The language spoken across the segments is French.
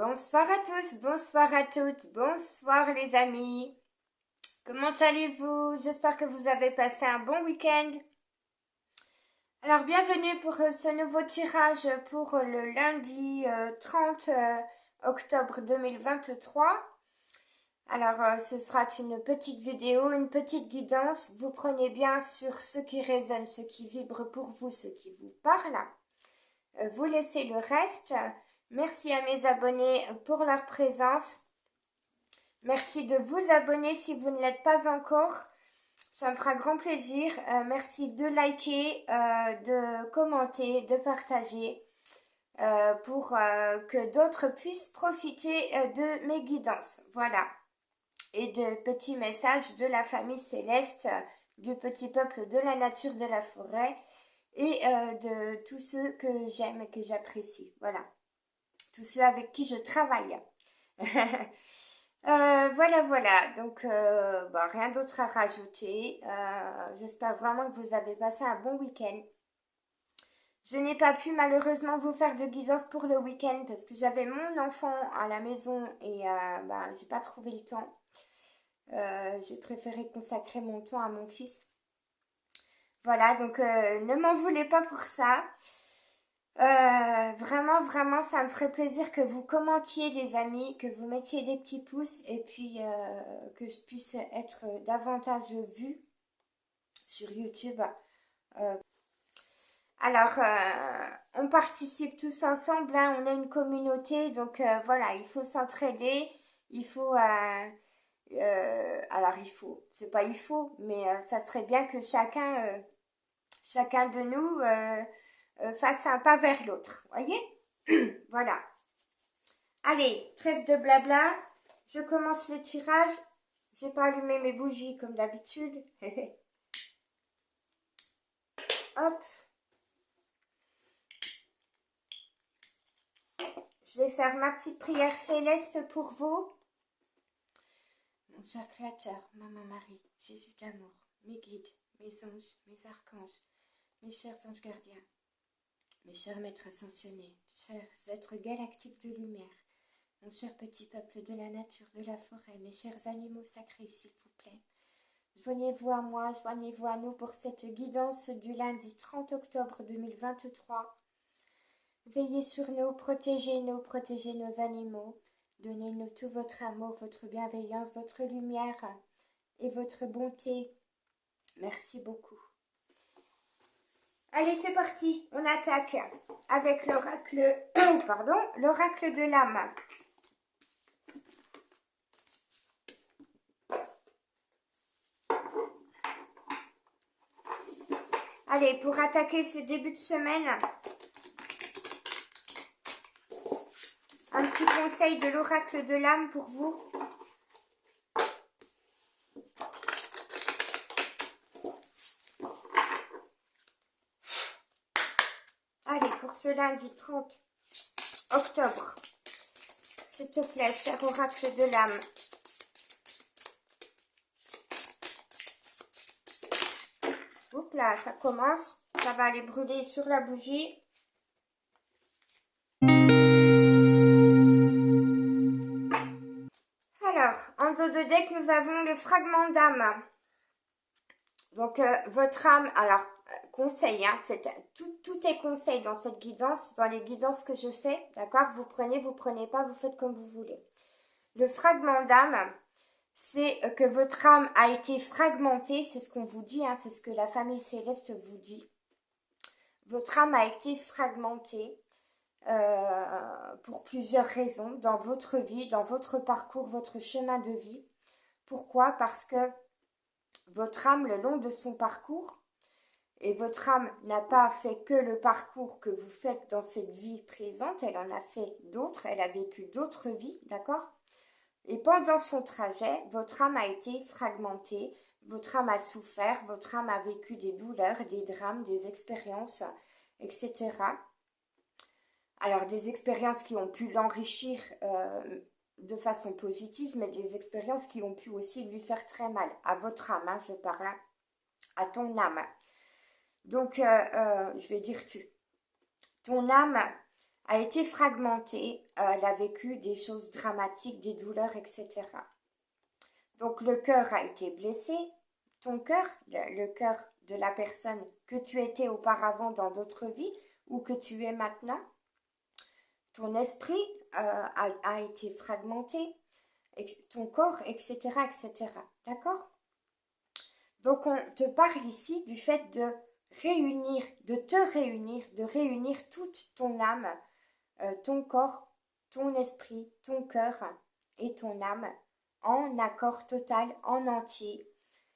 Bonsoir à tous, bonsoir à toutes, bonsoir les amis. Comment allez-vous? J'espère que vous avez passé un bon week-end. Alors bienvenue pour ce nouveau tirage pour le lundi 30 octobre 2023. Alors ce sera une petite vidéo, une petite guidance. Vous prenez bien sur ce qui résonne, ce qui vibre pour vous, ce qui vous parle. Vous laissez le reste. Merci à mes abonnés pour leur présence. Merci de vous abonner si vous ne l'êtes pas encore. Ça me fera grand plaisir. Merci de liker, de commenter, de partager pour que d'autres puissent profiter de mes guidances. Voilà. Et de petits messages de la famille céleste, du petit peuple de la nature, de la forêt et de tous ceux que j'aime et que j'apprécie. Voilà. Tous ceux avec qui je travaille. Voilà. Donc, rien d'autre à rajouter. J'espère vraiment que vous avez passé un bon week-end. Je n'ai pas pu malheureusement vous faire de guidance pour le week-end parce que j'avais mon enfant à la maison et j'ai pas trouvé le temps. J'ai préféré consacrer mon temps à mon fils. Voilà, donc ne m'en voulez pas pour ça. Vraiment, ça me ferait plaisir que vous commentiez les amis, que vous mettiez des petits pouces et puis que je puisse être davantage vue sur YouTube. On participe tous ensemble, hein, on est une communauté, donc voilà, il faut s'entraider, il faut... c'est pas il faut, mais ça serait bien que chacun de nous fasse un pas vers l'autre, voyez. Voilà. Allez, trêve de blabla, je commence le tirage. J'ai pas allumé mes bougies comme d'habitude. Hop. Je vais faire ma petite prière céleste pour vous. Mon cher Créateur, Maman Marie, Jésus d'amour, mes guides, mes anges, mes archanges, mes chers anges gardiens, mes chers maîtres ascensionnés, chers êtres galactiques de lumière, mon cher petit peuple de la nature, de la forêt, mes chers animaux sacrés, s'il vous plaît. Joignez-vous à moi, joignez-vous à nous pour cette guidance du lundi 30 octobre 2023. Veillez sur nous, protégez nos animaux. Donnez-nous tout votre amour, votre bienveillance, votre lumière et votre bonté. Merci beaucoup. Allez, c'est parti, on attaque avec l'oracle, l'oracle de l'âme. Allez, pour attaquer ce début de semaine, un petit conseil de l'oracle de l'âme pour vous. Allez, pour ce lundi 30 octobre, s'il te plaît, cher oracle de l'âme. Oups là, ça commence. Ça va aller brûler sur la bougie. Alors, en dos de deck, nous avons le fragment d'âme. Donc, votre âme, alors, conseil, hein, tout est conseil dans cette guidance, dans les guidances que je fais, d'accord? Vous prenez pas, vous faites comme vous voulez. Le fragment d'âme, c'est que votre âme a été fragmentée, c'est ce qu'on vous dit, hein, c'est ce que la famille céleste vous dit. Votre âme a été fragmentée pour plusieurs raisons dans votre vie, dans votre parcours, votre chemin de vie. Pourquoi? Parce que votre âme, le long de son parcours, et votre âme n'a pas fait que le parcours que vous faites dans cette vie présente, elle en a fait d'autres, elle a vécu d'autres vies, d'accord? Et pendant son trajet, votre âme a été fragmentée, votre âme a souffert, votre âme a vécu des douleurs, des drames, des expériences, etc. Alors des expériences qui ont pu l'enrichir de façon positive, mais des expériences qui ont pu aussi lui faire très mal. À votre âme, hein, je parle, hein, à ton âme. Donc, je vais dire tu. Ton âme a été fragmentée, elle a vécu des choses dramatiques, des douleurs, etc. Donc le cœur a été blessé, ton cœur, le cœur de la personne que tu étais auparavant dans d'autres vies ou que tu es maintenant. Ton esprit a été fragmenté, ton corps, etc., etc. D'accord? Donc on te parle ici du fait de réunir, de réunir toute ton âme, ton corps, ton esprit, ton cœur et ton âme en accord total, en entier.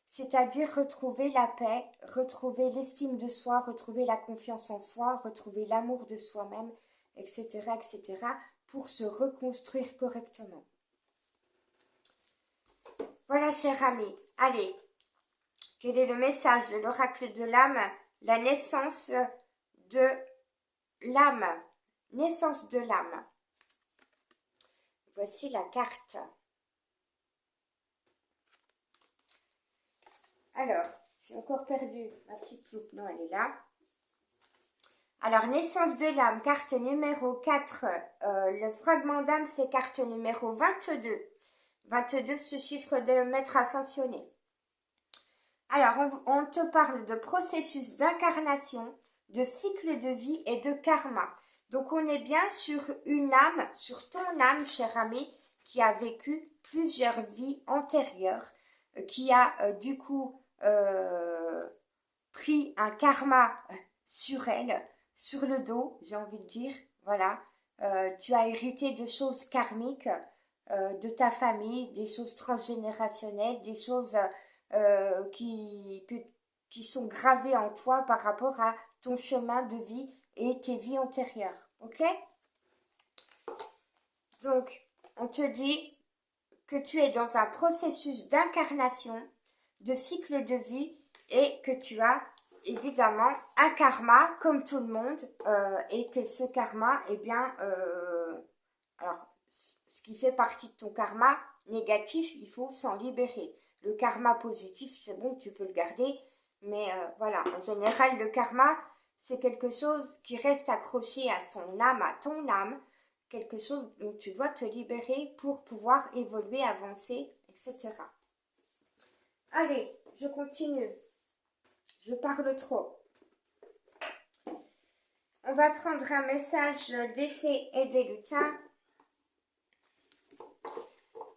C'est-à-dire retrouver la paix, retrouver l'estime de soi, retrouver la confiance en soi, retrouver l'amour de soi-même, etc., etc., pour se reconstruire correctement. Voilà, cher ami. Allez, quel est le message de l'oracle de l'âme? La naissance de l'âme. Naissance de l'âme. Voici la carte. Alors, j'ai encore perdu ma petite loupe. Non, elle est là. Alors, naissance de l'âme, carte numéro 4. Le fragment d'âme, c'est carte numéro 22. 22, ce chiffre de maître ascensionné. Alors, on te parle de processus d'incarnation, de cycle de vie et de karma. Donc, on est bien sur une âme, sur ton âme, cher ami, qui a vécu plusieurs vies antérieures, qui a du coup pris un karma sur elle, sur le dos, j'ai envie de dire, voilà. Tu as hérité de choses karmiques de ta famille, des choses transgénérationnelles, des choses qui sont gravées en toi par rapport à ton chemin de vie et tes vies antérieures. Ok? Donc, on te dit que tu es dans un processus d'incarnation, de cycle de vie et que tu as évidemment un karma comme tout le monde et que ce karma, eh bien, alors, ce qui fait partie de ton karma négatif, il faut s'en libérer. Le karma positif, c'est bon, tu peux le garder, mais voilà, en général, le karma, c'est quelque chose qui reste accroché à son âme, à ton âme, quelque chose dont tu dois te libérer pour pouvoir évoluer, avancer, etc. Allez, je continue. Je parle trop. On va prendre un message des fées et des lutins.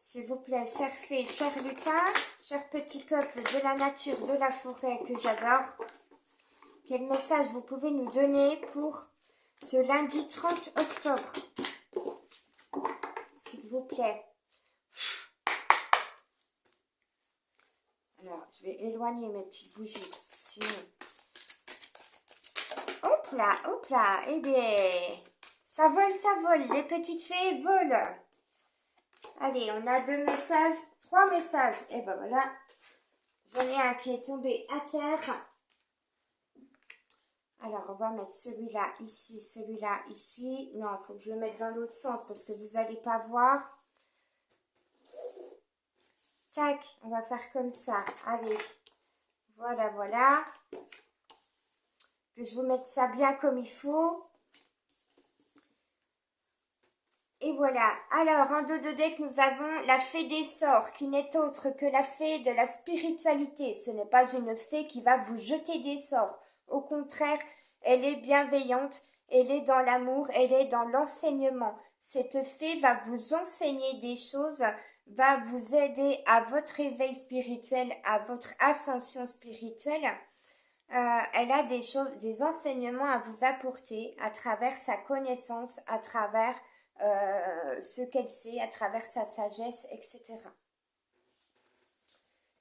S'il vous plaît, chers fées, chers lutins, chers petits peuples de la nature, de la forêt que j'adore, quel message vous pouvez nous donner pour ce lundi 30 octobre? S'il vous plaît. Alors, je vais éloigner mes petites bougies, parce que sinon... Hop là, eh bien, ça vole, les petites fées volent. Allez, on a 2 messages, 3 messages, et ben voilà, j'en ai un qui est tombé à terre. Alors, on va mettre celui-là ici. Non, il faut que je le mette dans l'autre sens parce que vous n'allez pas voir. Tac, on va faire comme ça. Allez, voilà. Que je vous mette ça bien comme il faut. Et voilà. Alors, en dos de deck, nous avons la fée des sorts, qui n'est autre que la fée de la spiritualité. Ce n'est pas une fée qui va vous jeter des sorts. Au contraire, elle est bienveillante, elle est dans l'amour, elle est dans l'enseignement. Cette fée va vous enseigner des choses, va vous aider à votre éveil spirituel, à votre ascension spirituelle. Elle a des choses, des enseignements à vous apporter à travers sa connaissance, à travers ce qu'elle sait, à travers sa sagesse, etc.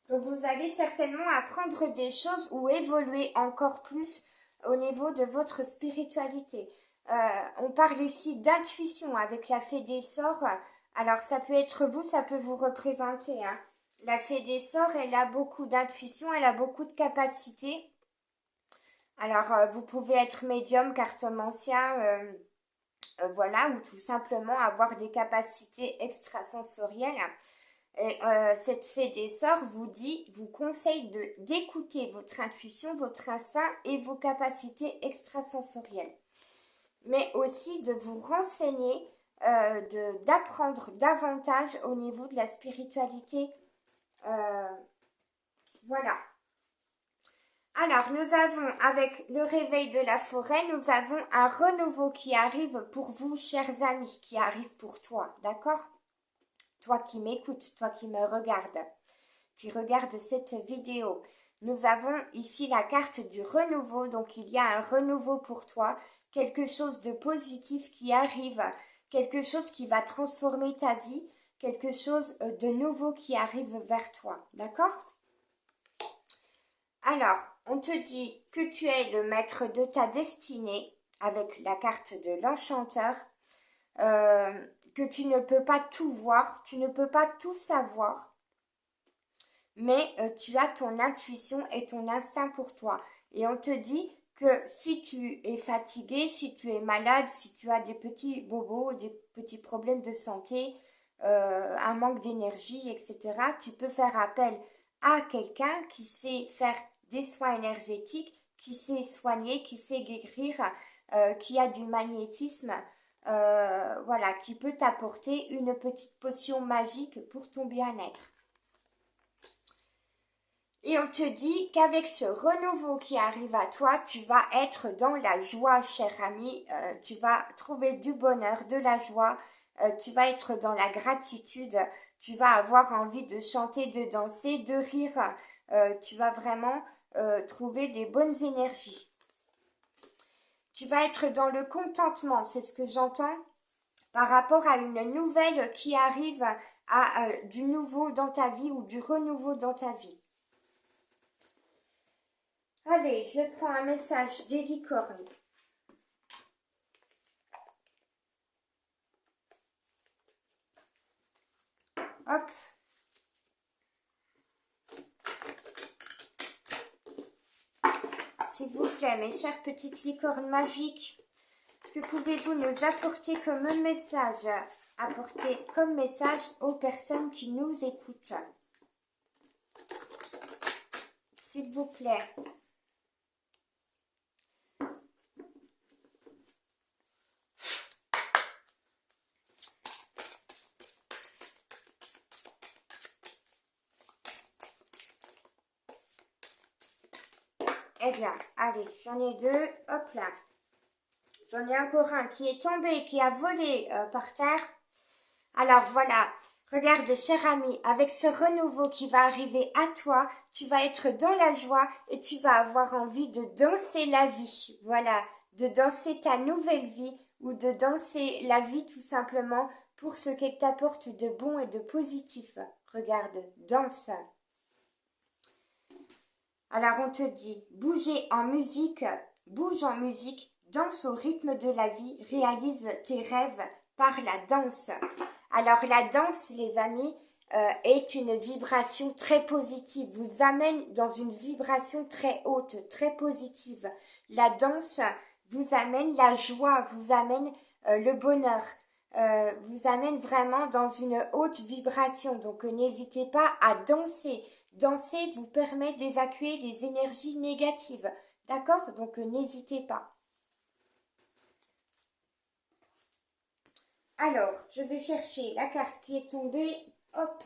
Donc vous allez certainement apprendre des choses ou évoluer encore plus au niveau de votre spiritualité. On parle ici d'intuition avec la fée des sorts. Alors ça peut être vous, ça peut vous représenter. Hein. La fée des sorts, elle a beaucoup d'intuition, elle a beaucoup de capacités. Alors vous pouvez être médium, cartomancien, voilà, ou tout simplement avoir des capacités extrasensorielles. Et cette fée des sorts vous conseille d'écouter votre intuition, votre instinct et vos capacités extrasensorielles. mais aussi de vous renseigner, d'apprendre davantage au niveau de la spiritualité. Voilà. Alors, nous avons, avec le réveil de la forêt, nous avons un renouveau qui arrive pour vous, chers amis, qui arrive pour toi, d'accord? Toi qui m'écoutes, toi qui me regardes, qui regarde cette vidéo. Nous avons ici la carte du renouveau, donc il y a un renouveau pour toi, quelque chose de positif qui arrive, quelque chose qui va transformer ta vie, quelque chose de nouveau qui arrive vers toi, d'accord? Alors, on te dit que tu es le maître de ta destinée avec la carte de l'enchanteur, que tu ne peux pas tout voir, tu ne peux pas tout savoir, mais tu as ton intuition et ton instinct pour toi. Et on te dit que si tu es fatigué, si tu es malade, si tu as des petits bobos, des petits problèmes de santé, un manque d'énergie, etc., tu peux faire appel à quelqu'un qui sait faire des soins énergétiques, qui sait soigner, qui sait guérir, qui a du magnétisme, voilà, qui peut t'apporter une petite potion magique pour ton bien-être. Et on te dit qu'avec ce renouveau qui arrive à toi, tu vas être dans la joie, cher ami. Tu vas trouver du bonheur, de la joie. Tu vas être dans la gratitude. Tu vas avoir envie de chanter, de danser, de rire. Tu vas vraiment trouver des bonnes énergies. Tu vas être dans le contentement, c'est ce que j'entends, par rapport à une nouvelle qui arrive, à du nouveau dans ta vie ou du renouveau dans ta vie. Allez, je prends un message des licornes. Hop. S'il vous plaît, mes chères petites licornes magiques, que pouvez-vous nous apporter comme message, aux personnes qui nous écoutent? S'il vous plaît. Eh bien, allez, j'en ai deux, hop là. J'en ai encore un qui est tombé, qui a volé par terre. Alors voilà, regarde, cher ami, avec ce renouveau qui va arriver à toi, tu vas être dans la joie et tu vas avoir envie de danser la vie. Voilà, de danser ta nouvelle vie ou de danser la vie tout simplement pour ce qu'elle t'apporte de bon et de positif. Regarde, danse. Alors on te dit, bouge en musique, danse au rythme de la vie, réalise tes rêves par la danse. Alors la danse, les amis, est une vibration très positive, vous amène dans une vibration très haute, très positive. La danse vous amène la joie, vous amène le bonheur, vous amène vraiment dans une haute vibration. Donc n'hésitez pas à danser. Danser vous permet d'évacuer les énergies négatives. D'accord? Donc n'hésitez pas. Alors, je vais chercher la carte qui est tombée. Hop.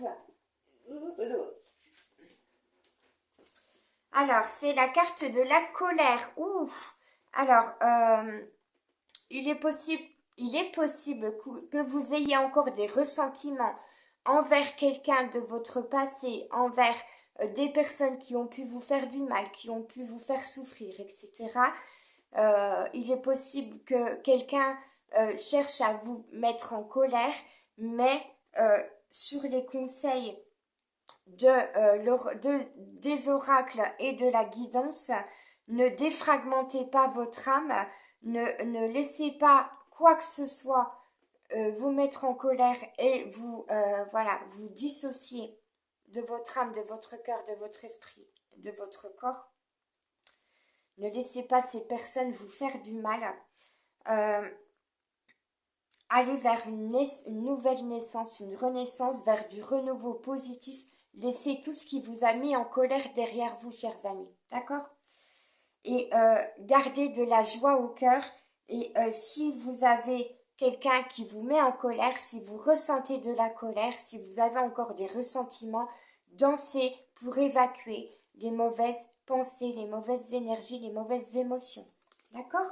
Alors, c'est la carte de la colère. Ouf. Alors, il est possible que vous ayez encore des ressentiments envers quelqu'un de votre passé, envers des personnes qui ont pu vous faire du mal, qui ont pu vous faire souffrir, etc. Il est possible que quelqu'un cherche à vous mettre en colère, mais sur les conseils des oracles et de la guidance, ne défragmentez pas votre âme, ne laissez pas quoi que ce soit vous mettre en colère et vous dissocier de votre âme, de votre cœur, de votre esprit, de votre corps. Ne laissez pas ces personnes vous faire du mal. Allez vers une nouvelle naissance, une renaissance, vers du renouveau positif. Laissez tout ce qui vous a mis en colère derrière vous, chers amis. D'accord? Et gardez de la joie au cœur Et si vous avez quelqu'un qui vous met en colère, si vous ressentez de la colère, si vous avez encore des ressentiments, dansez pour évacuer les mauvaises pensées, les mauvaises énergies, les mauvaises émotions. D'accord?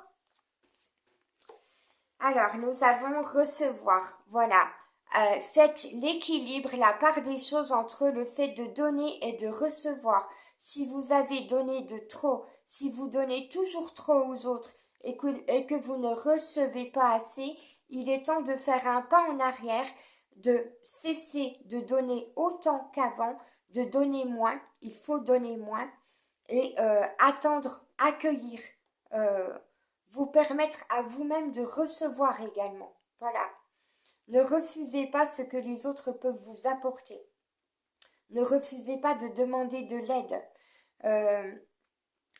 Alors, nous avons recevoir. Voilà. Faites l'équilibre, la part des choses entre le fait de donner et de recevoir. Si vous avez donné de trop, si vous donnez toujours trop aux autres et que vous ne recevez pas assez, il est temps de faire un pas en arrière, de cesser de donner autant qu'avant, de donner moins. Il faut donner moins et attendre, accueillir, vous permettre à vous-même de recevoir également. Voilà. Ne refusez pas ce que les autres peuvent vous apporter. Ne refusez pas de demander de l'aide.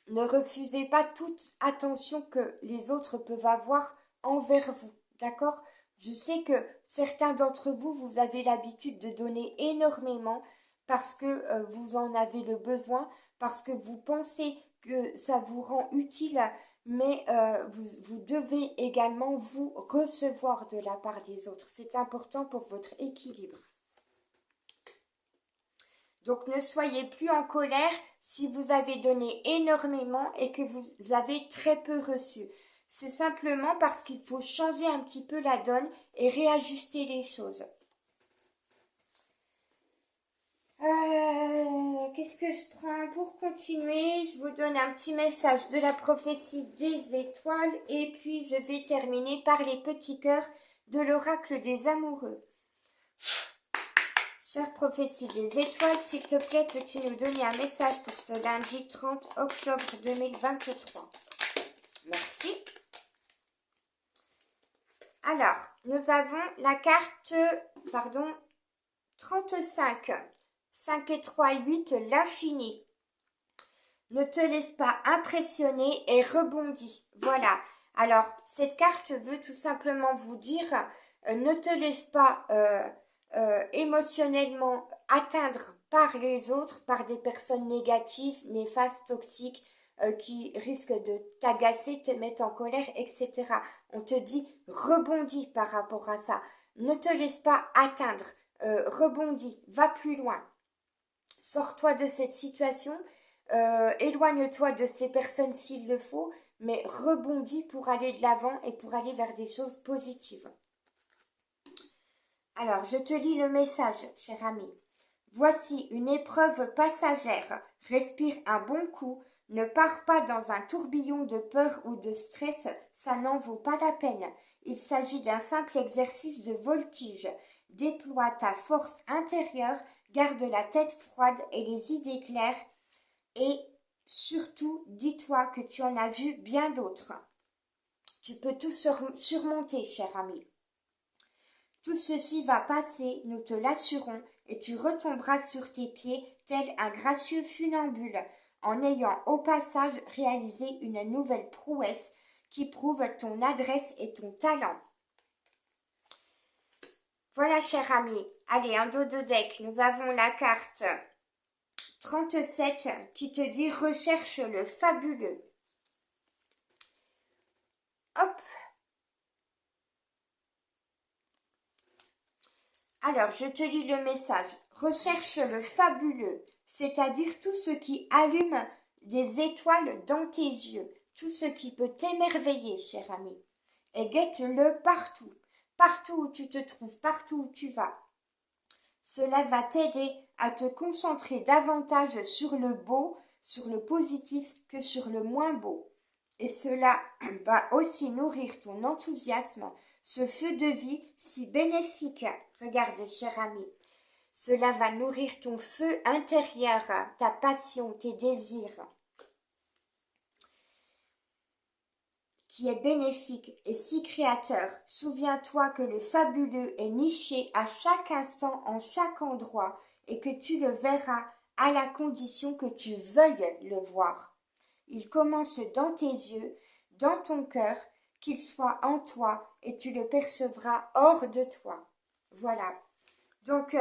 Ne refusez pas toute attention que les autres peuvent avoir envers vous. D'accord? Je sais que certains d'entre vous, vous avez l'habitude de donner énormément parce que vous en avez le besoin, parce que vous pensez que ça vous rend utile, mais vous devez également vous recevoir de la part des autres. C'est important pour votre équilibre. Donc ne soyez plus en colère si vous avez donné énormément et que vous avez très peu reçu. C'est simplement parce qu'il faut changer un petit peu la donne et réajuster les choses. Qu'est-ce que je prends pour continuer? Je vous donne un petit message de la prophétie des étoiles et puis je vais terminer par les petits cœurs de l'oracle des amoureux. Chère prophétie des étoiles, s'il te plaît, peux-tu nous donner un message pour ce lundi 30 octobre 2023? Merci. Alors, nous avons la carte, 35. 5 et 3, 8, l'infini. Ne te laisse pas impressionner et rebondis. Voilà. Alors, cette carte veut tout simplement vous dire, ne te laisse pas émotionnellement atteindre par les autres, par des personnes négatives, néfastes, toxiques, qui risquent de t'agacer, te mettre en colère, etc. On te dit rebondis par rapport à ça. Ne te laisse pas atteindre. Rebondis, va plus loin. Sors-toi de cette situation, éloigne-toi de ces personnes s'il le faut, mais rebondis pour aller de l'avant et pour aller vers des choses positives. Alors, je te lis le message, cher ami. Voici une épreuve passagère. Respire un bon coup. Ne pars pas dans un tourbillon de peur ou de stress, ça n'en vaut pas la peine. Il s'agit d'un simple exercice de voltige. Déploie ta force intérieure, garde la tête froide et les idées claires et surtout dis-toi que tu en as vu bien d'autres. Tu peux tout surmonter, cher ami. Tout ceci va passer, nous te l'assurons, et tu retomberas sur tes pieds tel un gracieux funambule, en ayant au passage réalisé une nouvelle prouesse qui prouve ton adresse et ton talent. Voilà, cher ami. Allez, un dos de deck. Nous avons la carte 37 qui te dit recherche le fabuleux. Hop. Alors, je te lis le message. Recherche le fabuleux, c'est-à-dire tout ce qui allume des étoiles dans tes yeux, tout ce qui peut t'émerveiller, cher ami. Et guette-le partout, partout où tu te trouves, partout où tu vas. Cela va t'aider à te concentrer davantage sur le beau, sur le positif que sur le moins beau. Et cela va aussi nourrir ton enthousiasme, ce feu de vie si bénéfique. Regarde, cher ami, cela va nourrir ton feu intérieur, ta passion, tes désirs, qui est bénéfique et si créateur. Souviens-toi que le fabuleux est niché à chaque instant, en chaque endroit, et que tu le verras à la condition que tu veuilles le voir. Il commence dans tes yeux, dans ton cœur, qu'il soit en toi, et tu le percevras hors de toi. Voilà. Donc,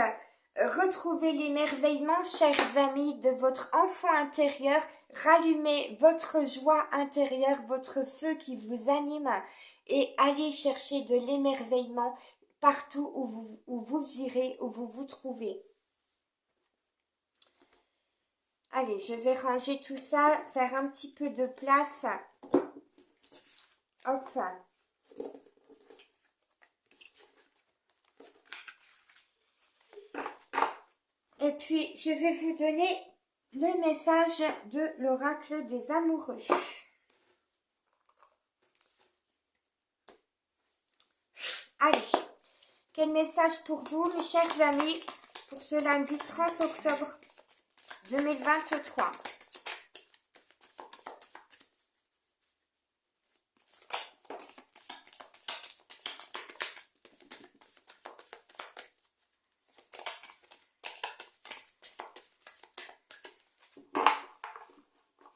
retrouvez l'émerveillement, chers amis, de votre enfant intérieur, rallumez votre joie intérieure, votre feu qui vous anime et allez chercher de l'émerveillement partout où vous irez, où vous vous trouvez. Allez, je vais ranger tout ça, faire un petit peu de place. Hop. Et puis, je vais vous donner le message de l'oracle des amoureux. Allez, quel message pour vous, mes chers amis, pour ce lundi 30 octobre 2023.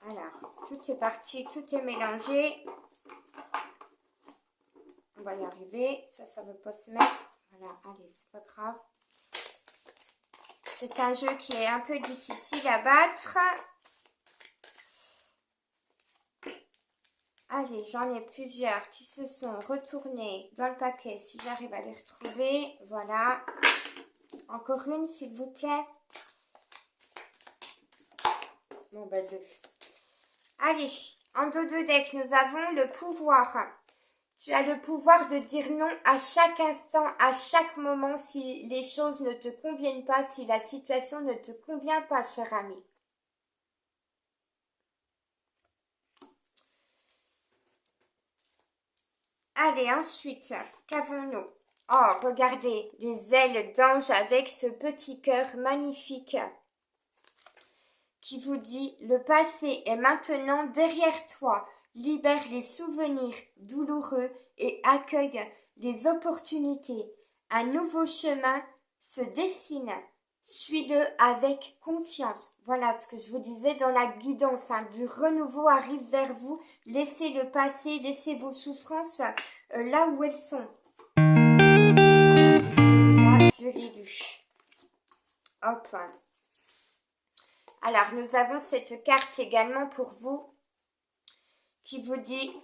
Alors, tout est parti, tout est mélangé. On va y arriver. Ça veut pas se mettre. Voilà, allez, c'est pas grave. C'est un jeu qui est un peu difficile à battre. Allez, j'en ai plusieurs qui se sont retournés dans le paquet. Si j'arrive à les retrouver, voilà. Encore une, s'il vous plaît. Bon, ben deux. Allez, en dos de deck, nous avons le pouvoir. Tu as le pouvoir de dire non à chaque instant, à chaque moment, si les choses ne te conviennent pas, si la situation ne te convient pas, cher ami. Allez, ensuite, qu'avons-nous? Oh, regardez, les ailes d'ange avec ce petit cœur magnifique qui vous dit « Le passé est maintenant derrière toi. Libère les souvenirs douloureux et accueille les opportunités. Un nouveau chemin se dessine. Suis-le avec confiance. » Voilà ce que je vous disais dans la guidance. Du renouveau arrive vers vous. Laissez le passé, laissez vos souffrances là où elles sont. Celui-là, je l'ai lu. Hop. Alors, nous avons cette carte également pour vous qui vous dit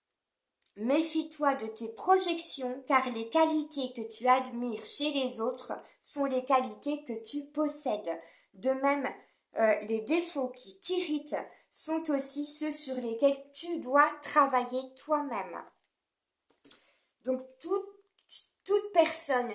« Méfie-toi de tes projections car les qualités que tu admires chez les autres sont les qualités que tu possèdes. De même, les défauts qui t'irritent sont aussi ceux sur lesquels tu dois travailler toi-même. » Donc, toute personne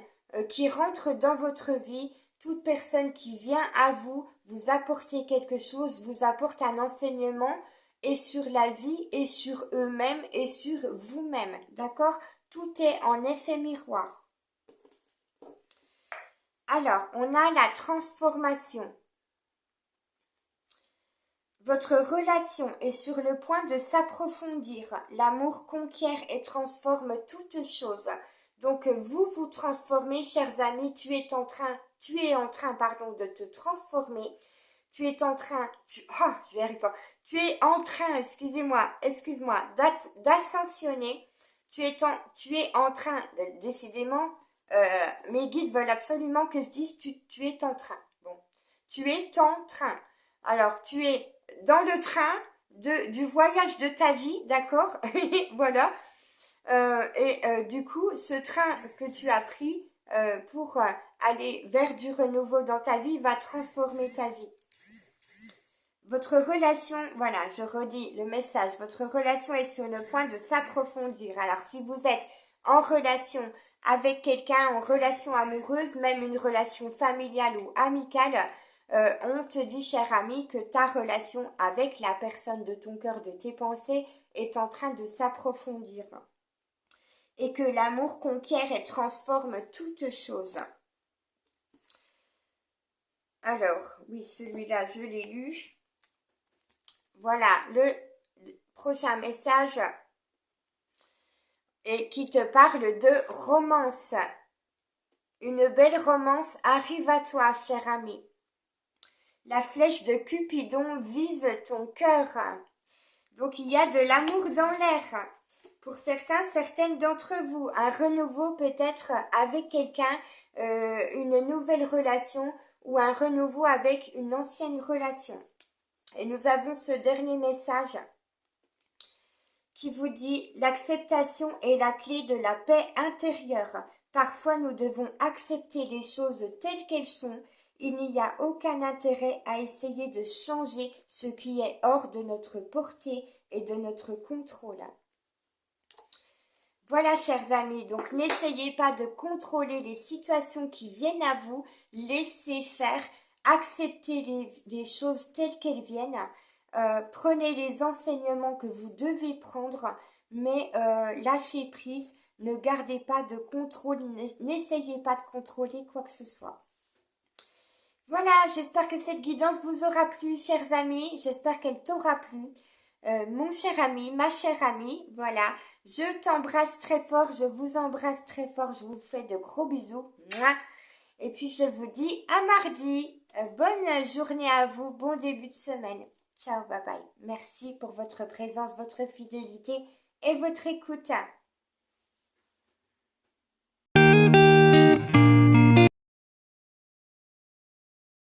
qui rentre dans votre vie, toute personne qui vient à vous, vous apporter quelque chose, vous apporte un enseignement et sur la vie et sur eux-mêmes et sur vous-même, d'accord? Tout est en effet miroir. Alors, on a la transformation. Votre relation est sur le point de s'approfondir. L'amour conquiert et transforme toutes choses. Donc, vous transformez, chers amis, tu es en train, de te transformer. Tu es en train, tu es en train, excuse-moi, d'ascensionner. Tu es en train, décidément, mes guides veulent absolument que je dise tu es en train. Bon, tu es en train. Alors, tu es dans le train du voyage de ta vie, d'accord? Voilà. Du coup, ce train que tu as pris pour aller vers du renouveau dans ta vie va transformer ta vie. Votre relation, voilà, je redis le message, votre relation est sur le point de s'approfondir. Alors, si vous êtes en relation avec quelqu'un, en relation amoureuse, même une relation familiale ou amicale, on te dit, cher ami, que ta relation avec la personne de ton cœur, de tes pensées, est en train de s'approfondir. Et que l'amour conquiert et transforme toutes choses. Alors, oui, celui-là, je l'ai lu. Voilà, le prochain message et qui te parle de romance. Une belle romance arrive à toi, cher ami. La flèche de Cupidon vise ton cœur. Donc, il y a de l'amour dans l'air. Pour certains, certaines d'entre vous, un renouveau peut-être avec quelqu'un, une nouvelle relation ou un renouveau avec une ancienne relation. Et nous avons ce dernier message qui vous dit: l'acceptation est la clé de la paix intérieure. Parfois nous devons accepter les choses telles qu'elles sont. Il n'y a aucun intérêt à essayer de changer ce qui est hors de notre portée et de notre contrôle. Voilà, chers amis, donc n'essayez pas de contrôler les situations qui viennent à vous, laissez faire, acceptez les choses telles qu'elles viennent, prenez les enseignements que vous devez prendre, mais lâchez prise, ne gardez pas de contrôle, n'essayez pas de contrôler quoi que ce soit. Voilà, j'espère que cette guidance vous aura plu, chers amis, j'espère qu'elle t'aura plu. Mon cher ami, ma chère amie, voilà, je t'embrasse très fort, je vous embrasse très fort, je vous fais de gros bisous. Mouah. Et puis je vous dis à mardi. Bonne journée à vous, bon début de semaine. Ciao, bye bye. Merci pour votre présence, votre fidélité et votre écoute.